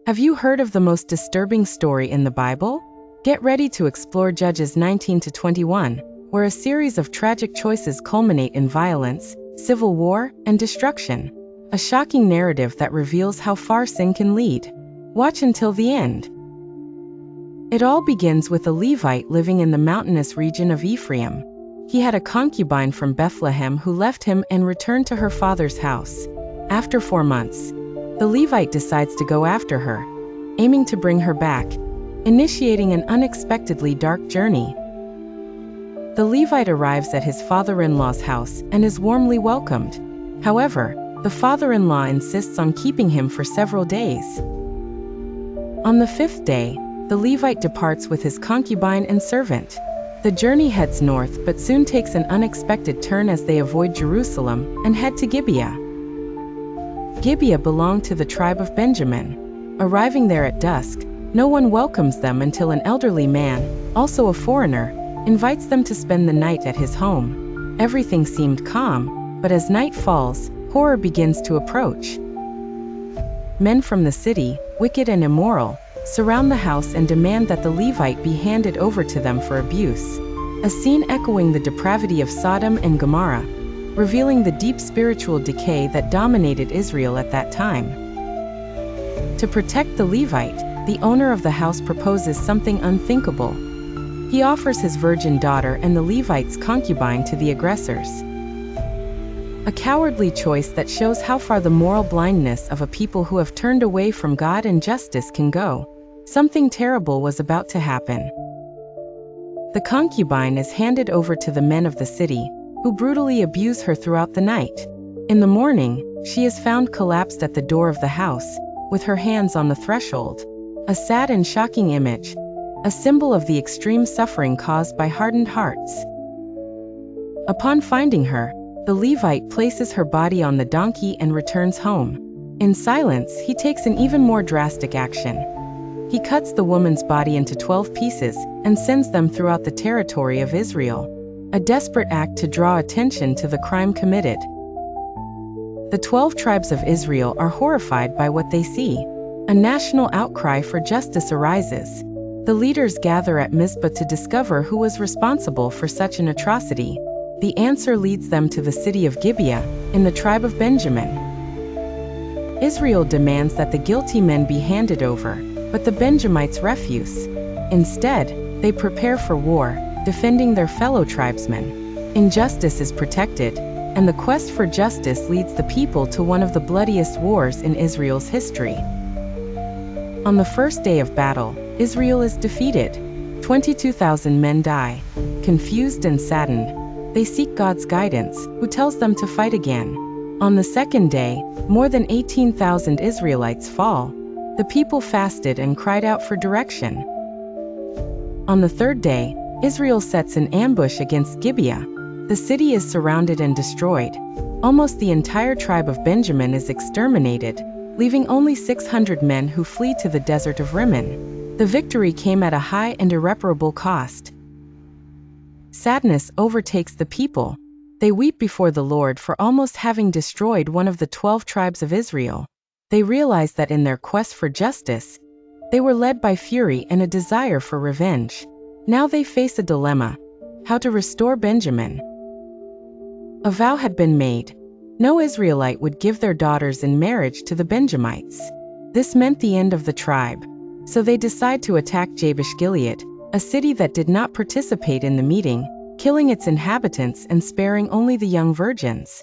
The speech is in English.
Have you heard of the most disturbing story in the Bible? Get ready to explore Judges 19 to 21, where a series of tragic choices culminate in violence, civil war, and destruction. A shocking narrative that reveals how far sin can lead. Watch until the end. It all begins with a Levite living in the mountainous region of Ephraim. He had a concubine from Bethlehem who left him and returned to her father's house. After 4 months, the Levite decides to go after her, aiming to bring her back, initiating an unexpectedly dark journey. The Levite arrives at his father-in-law's house and is warmly welcomed. However, the father-in-law insists on keeping him for several days. On the 5th day, the Levite departs with his concubine and servant. The journey heads north but soon takes an unexpected turn as they avoid Jerusalem and head to Gibeah. Gibeah belonged to the tribe of Benjamin. Arriving there at dusk, no one welcomes them until an elderly man, also a foreigner, invites them to spend the night at his home. Everything seemed calm, but as night falls, horror begins to approach. Men from the city, wicked and immoral, surround the house and demand that the Levite be handed over to them for abuse. A scene echoing the depravity of Sodom and Gomorrah, revealing the deep spiritual decay that dominated Israel at that time. To protect the Levite, the owner of the house proposes something unthinkable. He offers his virgin daughter and the Levite's concubine to the aggressors. A cowardly choice that shows how far the moral blindness of a people who have turned away from God and justice can go. Something terrible was about to happen. The concubine is handed over to the men of the city, who brutally abuse her throughout the night. In the morning, she is found collapsed at the door of the house, with her hands on the threshold. A sad and shocking image, a symbol of the extreme suffering caused by hardened hearts. Upon finding her, the Levite places her body on the donkey and returns home. In silence, he takes an even more drastic action. He cuts the woman's body into 12 pieces and sends them throughout the territory of Israel. A desperate act to draw attention to the crime committed. The 12 tribes of Israel are horrified by what they see. A national outcry for justice arises. The leaders gather at Mizpah to discover who was responsible for such an atrocity. The answer leads them to the city of Gibeah, in the tribe of Benjamin. Israel demands that the guilty men be handed over, but the Benjamites refuse. Instead, they prepare for war, defending their fellow tribesmen. Injustice is protected, and the quest for justice leads the people to one of the bloodiest wars in Israel's history. On the first day of battle, Israel is defeated. 22,000 men die. Confused and saddened, they seek God's guidance, who tells them to fight again. On the second day, more than 18,000 Israelites fall. The people fasted and cried out for direction. On the third day, Israel sets an ambush against Gibeah. The city is surrounded and destroyed. Almost the entire tribe of Benjamin is exterminated, leaving only 600 men who flee to the desert of Rimmon. The victory came at a high and irreparable cost. Sadness overtakes the people. They weep before the Lord for almost having destroyed one of the 12 tribes of Israel. They realize that in their quest for justice, they were led by fury and a desire for revenge. Now they face a dilemma: how to restore Benjamin. A vow had been made. No Israelite would give their daughters in marriage to the Benjamites. This meant the end of the tribe. So they decide to attack Jabesh Gilead, a city that did not participate in the meeting, killing its inhabitants and sparing only the young virgins.